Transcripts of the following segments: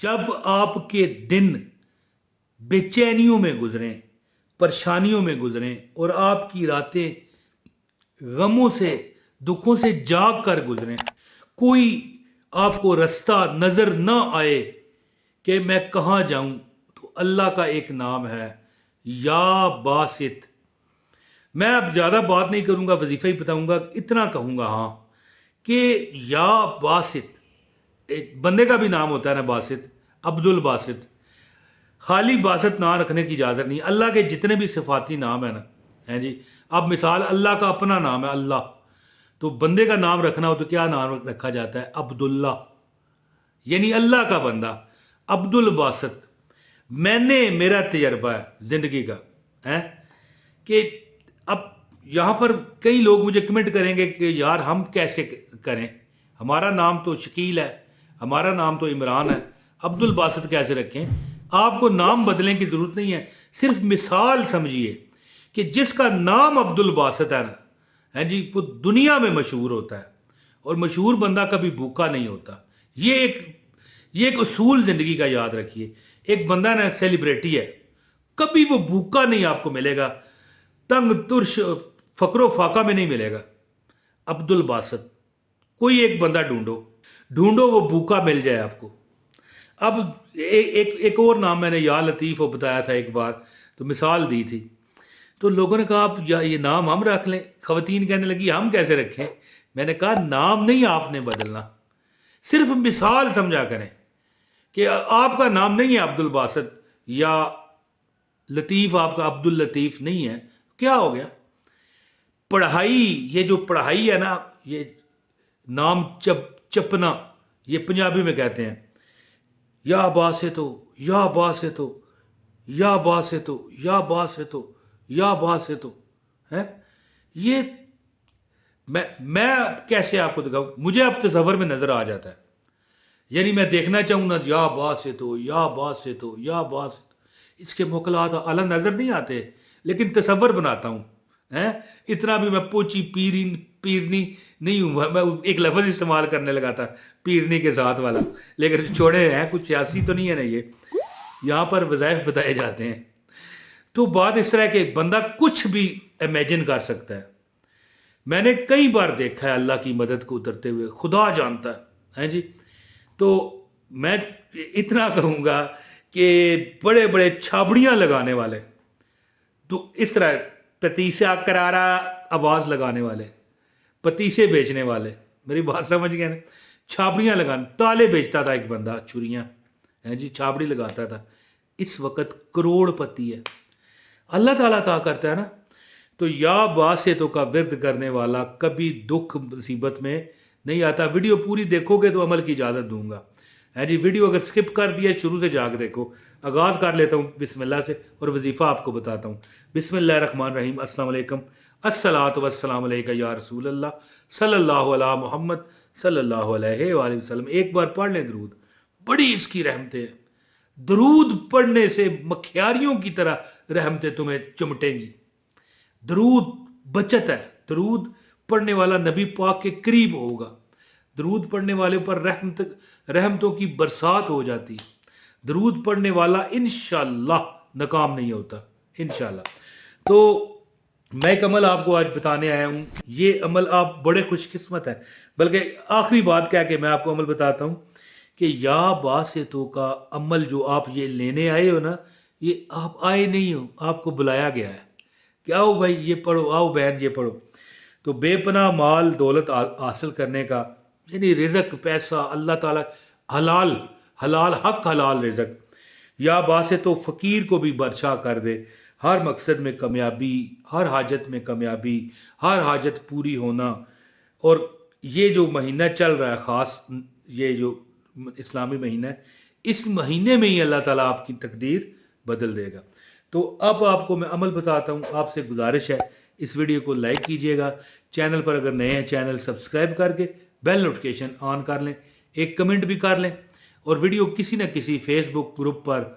जब आपके दिन बेचैनियों में गुजरें, परेशानियों में गुजरें और आपकी रातें गमों से, दुखों से जाग कर गुजरें, कोई आपको रास्ता नजर न आए कि मैं कहाँ जाऊं, तो अल्लाह का एक नाम है या बासित। मैं अब ज़्यादा बात नहीं करूंगा, वजीफा ही बताऊंगा, इतना कहूंगा हाँ कि या बासित, एक बंदे का भी नाम होता है ना बासित, अब्दुल बासित। खाली बासित ना रखने की इजाज़त नहीं। अल्लाह के जितने भी सिफाती नाम है ना, हैं जी। अब मिसाल अल्लाह का अपना नाम है अल्लाह, तो बंदे का नाम रखना हो तो क्या नाम रखा जाता है? अब्दुल्ला, यानी अल्लाह का बंदा, अब्दुल बासित। मैंने, मेरा तजर्बा है जिंदगी का है कि अब यहाँ पर कई लोग मुझे कमेंट करेंगे कि यार हम कैसे करें, हमारा नाम तो शकील है, हमारा नाम तो इमरान है, अब्दुल बासित कैसे रखें? आपको नाम बदलने की जरूरत नहीं है, सिर्फ मिसाल समझिए कि जिसका नाम अब्दुल बासित है ना, है जी, वो दुनिया में मशहूर होता है। और मशहूर बंदा कभी भूखा नहीं होता। ये एक उसूल जिंदगी का याद रखिए। एक बंदा ना सेलिब्रिटी है, कभी वो भूखा नहीं आपको मिलेगा, तंग तुर्श फकरो फाका में नहीं मिलेगा। अब्दुल बासित, कोई एक बंदा ढूंढो, ढूंढो वो भूखा मिल जाए आपको। अब एक और नाम मैंने या लतीफ़ बताया था एक बार, तो मिसाल दी थी, तो लोगों ने कहा आप ये नाम हम रख लें। खवातीन कहने लगी हम कैसे रखें? मैंने कहा नाम नहीं आपने बदलना, सिर्फ मिसाल समझा करें कि आपका नाम नहीं है अब्दुल बासित या लतीफ़, आपका अब्दुल लतीफ़ नहीं है, क्या हो गया? पढ़ाई, ये जो पढ़ाई है ना, ये नाम चपना, ये पंजाबी में कहते हैं या बासित हो, या बासित हो, या बासित हो, या बासित हो, या बासित हो, है ये। मैं कैसे आपको दिखाऊं? मुझे अब तस्वर में नजर आ जाता है, यानी मैं देखना चाहूँ ना, या बासित हो, या बासित हो, या बासित, इसके मुकलात आला नजर नहीं आते, लेकिन तस्वर बनाता हूँ। हैं, इतना भी मैं पोची पीरनी नहीं हूँ। मैं एक लफ्ज इस्तेमाल करने लगा था पीरनी के साथ वाला, लेकिन छोड़े हैं, कुछ सियासी तो नहीं है ना ये, यहाँ पर वज़ाइफ बताए जाते हैं। तो बात इस तरह के बंदा कुछ भी इमेजिन कर सकता है। मैंने कई बार देखा है अल्लाह की मदद को उतरते हुए, खुदा जानता है जी। तो मैं इतना कहूँगा कि बड़े बड़े छाबड़ियाँ लगाने वाले, तो इस तरह पतीसा करारा आवाज़ लगाने वाले, पतीसे बेचने वाले, मेरी बात समझ गए ना? छाबड़ियाँ लगाने, ताले बेचता था एक बंदा, छुरियाँ, हैं जी, छाबड़ी लगाता था, इस वक्त करोड़पति है। अल्लाह ताला कहा करता है ना, तो या बासितों का विरद करने वाला कभी दुख मुसीबत में नहीं आता। वीडियो पूरी देखोगे तो अमल की इजाज़त दूंगा, है जी। वीडियो अगर स्किप कर दिया, शुरू से जाके देखो। आगाज़ कर लेता हूँ बिस्मिल्लाह से और वजीफ़ा आपको बताता हूँ। बिस्मिल्लाहिर्रहमानिर्रहीम। अस्सलाम वालेकुम, अस्सलातु वस्सलामु अलैका या रसूल अल्लाह, सल्लल्लाहु अला मुहम्मद सल्लल्लाहु अलैहि वसल्लम। एक बार पढ़ लें दरूद, बड़ी इसकी रहमतें हैं। दरूद पढ़ने से मक्खियारियों की तरह रहमतें तुम्हें चिमटेंगी। दरूद बचत है, दरूद पढ़ने वाला नबी पाक के करीब होगा, दरूद पढ़ने वाले पर रहमतों की बरसात हो जाती है। दरूद पढ़ने वाला इंशाअल्लाह नाकाम नहीं होता, इंशाअल्लाह। तो मैं एक अमल आपको आज बताने आया हूँ, ये अमल आप बड़े खुशकिस्मत हैं। बल्कि आखिरी बात क्या कि मैं आपको अमल बताता हूँ कि या बासितों का अमल जो आप ये लेने आए हो ना, ये आप आए नहीं हो, आपको बुलाया गया है कि आओ भाई ये पढ़ो, आओ बहन ये पढ़ो। तो बेपनाह माल दौलत हासिल करने का, यानी रिज़्क, पैसा, अल्लाह ताला हलाल हलाल हक हलाल रिज़्क, या बासे तो फ़कीर को भी बर्छा कर दे। हर मकसद में कामयाबी, हर हाजत में कामयाबी, हर हाजत पूरी होना। और ये जो महीना चल रहा है ख़ास, ये जो इस्लामी महीना है, इस महीने में ही अल्लाह ताला आपकी तकदीर बदल देगा। तो अब आपको मैं अमल बताता हूँ। आपसे गुजारिश है इस वीडियो को लाइक कीजिएगा, चैनल पर अगर नए हैं चैनल सब्सक्राइब करके बेल नोटिफिकेशन ऑन कर लें, एक कमेंट भी कर लें, और वीडियो किसी न किसी फेसबुक ग्रुप पर,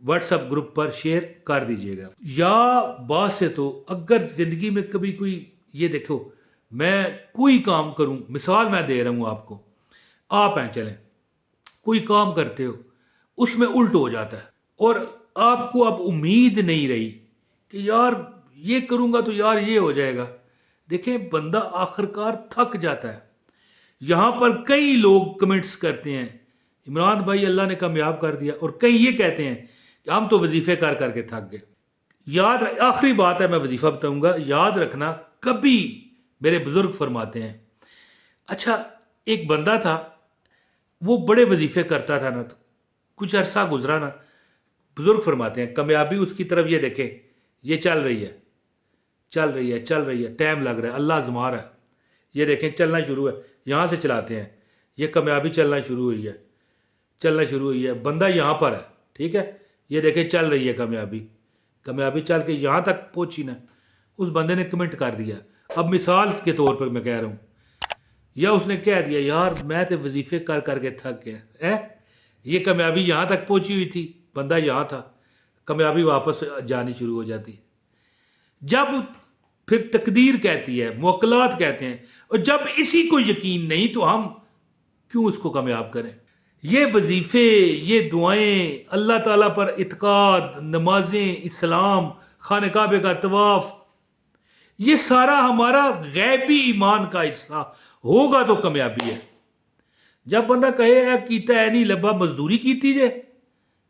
व्हाट्सएप ग्रुप पर शेयर कर दीजिएगा। या बात से तो अगर ज़िंदगी में कभी कोई, ये देखो मैं कोई काम करूं, मिसाल मैं दे रहा हूं आपको, आप हैं चलें, कोई काम करते हो, اس میں الٹ ہو جاتا ہے، اور آپ کو اب امید نہیں رہی کہ یار یہ کروں گا تو یار یہ ہو جائے گا۔ دیکھیں بندہ آخرکار تھک جاتا ہے۔ یہاں پر کئی لوگ کمنٹس کرتے ہیں عمران بھائی اللہ نے کامیاب کر دیا، اور کئی یہ کہتے ہیں کہ ہم تو وظیفے کر کر کے تھک گئے۔ آخری بات ہے، میں وظیفہ بتاؤں گا، یاد رکھنا کبھی، میرے بزرگ فرماتے ہیں، اچھا ایک بندہ تھا وہ بڑے وظیفے کرتا تھا نا، تو کچھ عرصہ گزرا نا، بزرگ فرماتے ہیں کامیابی اس کی طرف یہ دیکھے، یہ چل رہی ہے چل رہی ہے چل رہی ہے، ٹائم لگ رہا ہے، اللہ آزما رہا ہے، یہ دیکھیں چلنا شروع ہے، یہاں سے چلاتے ہیں، یہ کامیابی چلنا شروع ہوئی ہے، بندہ یہاں پر ہے، ٹھیک ہے، یہ دیکھیں چل رہی ہے کامیابی چل کے یہاں تک پہنچی نا، اس بندے نے کمنٹ کر دیا، اب مثال کے طور پر میں کہہ رہا ہوں، یا اس نے کہہ دیا یار میں تو وظیفے کر کر کے تھک گیا، یہ کامیابی یہاں تک پہنچی ہوئی تھی، بندہ یہاں تھا، کامیابی واپس جانی شروع ہو جاتی ہے۔ جب پھر تقدیر کہتی ہے، موکلات کہتے ہیں، اور جب اسی کو یقین نہیں تو ہم کیوں اس کو کامیاب کریں؟ یہ وظیفے، یہ دعائیں، اللہ تعالیٰ پر اعتقاد، نمازیں، اسلام، خانہ کعبے کا طواف، یہ سارا ہمارا غیبی ایمان کا حصہ ہوگا تو کامیابی ہے۔ جب بندہ کہے اے کیتا ہے نہیں لبا مزدوری کیتی جے،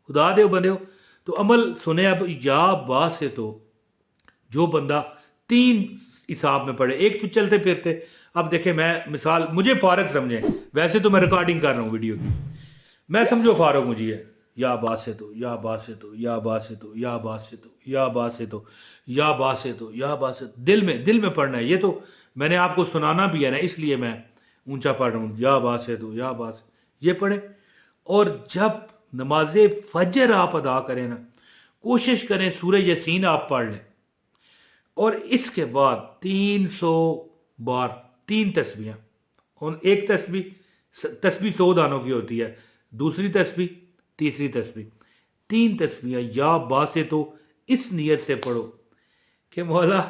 خدا دے بندے ہو، تو عمل سنے اب یا با سے تو جو بندہ 3 حساب میں پڑھے، ایک تو چلتے پھرتے، اب دیکھیں میں مثال، مجھے فارغ سمجھیں، ویسے تو میں ریکارڈنگ کر رہا ہوں ویڈیو کی، میں سمجھو فارغ مجھے ہے، یا با سے تو یا با سے تو یا با سے تو یا با سے تو یا با سے تو یا با سے تو یا با سے تو، دل میں پڑھنا ہے، یہ تو میں نے آپ کو سنانا بھی ہے نا، اس لیے میں اونچا پڑھ رہا ہوں، یا با سے تو یا با سے، یہ پڑھیں۔ اور جب نماز فجر آپ ادا کریں نا، کوشش کریں سورہ یاسین آپ پڑھ لیں، اور اس کے بعد 300 بار 3 تسبیحاں، ایک تسبیح 100 دانوں کی ہوتی ہے، دوسری تسبیح، تیسری تسبیح، 3 تسبیحاں یا با سے تو اس نیت سے پڑھو کہ مولا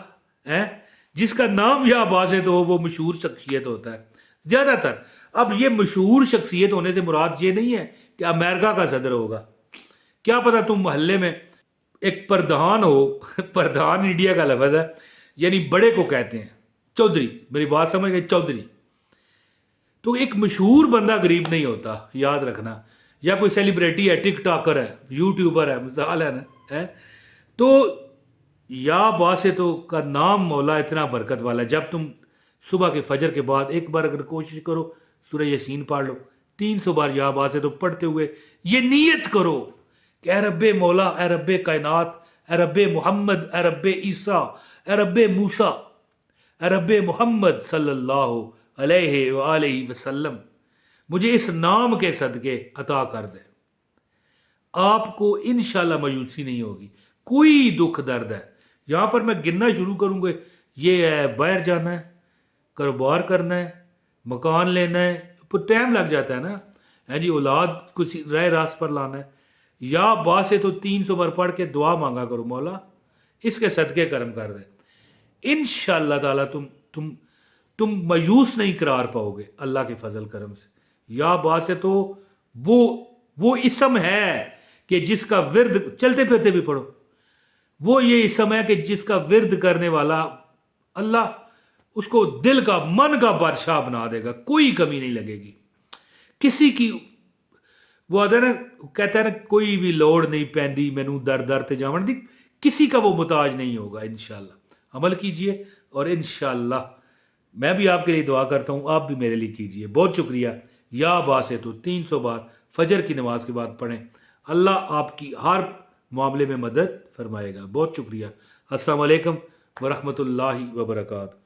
جس کا نام یا با سے تو وہ مشہور شخصیت ہوتا ہے زیادہ تر۔ اب یہ مشہور شخصیت ہونے سے مراد یہ نہیں ہے کہ امریکہ کا صدر ہوگا، کیا پتا تم محلے میں ایک پردھان ہو، پردھان انڈیا کا لفظ ہے، یعنی بڑے کو کہتے ہیں چودھری، میری بات سمجھ گئے، چودھری، تو ایک مشہور بندہ غریب نہیں ہوتا، یاد رکھنا، یا کوئی سیلیبریٹی ہے، ٹک ٹاکر ہے، یوٹیوبر ہے، مثال ہے نا، تو یا با سے تو کا نام مولا اتنا برکت والا ہے، جب تم صبح کے فجر کے بعد ایک بار اگر کوشش کرو سورہ یاسین پڑھ لو، 300 بار یا با سے تو پڑھتے ہوئے یہ نیت کرو کہ اے رب مولا، اے رب کائنات، اے رب محمد، اے رب عیسیٰ، اے رب موسیٰ، اے رب محمد صلی اللہ علیہ وآلہ وسلم، مجھے اس نام کے صدقے عطا کر دے۔ آپ کو انشاءاللہ مایوسی نہیں ہوگی، کوئی دکھ درد ہے، یہاں پر میں گننا شروع کروں گے، یہ ہے باہر جانا ہے، کاروبار کرنا ہے، مکان لینا ہے، پھر ٹائم لگ جاتا ہے نا، جی اولاد کچھ راہ راست پر لانا ہے، یا با سے تو 300 بار پڑھ کے دعا مانگا کرو، مولا اس کے صدقے کرم کر دے، انشاءاللہ تعالیٰ تم مایوس نہیں قرار پاؤ گے اللہ کے فضل کرم سے۔ یا با سے تو وہ اسم ہے کہ جس کا ورد چلتے پھرتے بھی پڑھو، وہ یہ اسم ہے کہ جس کا ورد کرنے والا اللہ اس کو دل کا، من کا بادشاہ بنا دے گا، کوئی کمی نہیں لگے گی کسی کی۔ وہ آدھا نا، کہتا ہے نا کوئی بھی لوڑ نہیں پیندی مینوں در تے جاون دی، کسی کا وہ محتاج نہیں ہوگا انشاءاللہ۔ عمل کیجئے، اور انشاءاللہ میں بھی آپ کے لیے دعا کرتا ہوں، آپ بھی میرے لیے کیجئے۔ بہت شکریہ۔ یا با سے تو 300 بار فجر کی نماز کے بعد پڑھیں، اللہ آپ کی ہر معاملے میں مدد فرمائے گا۔ بہت شکریہ۔ السلام علیکم ورحمۃ اللہ وبرکاتہ۔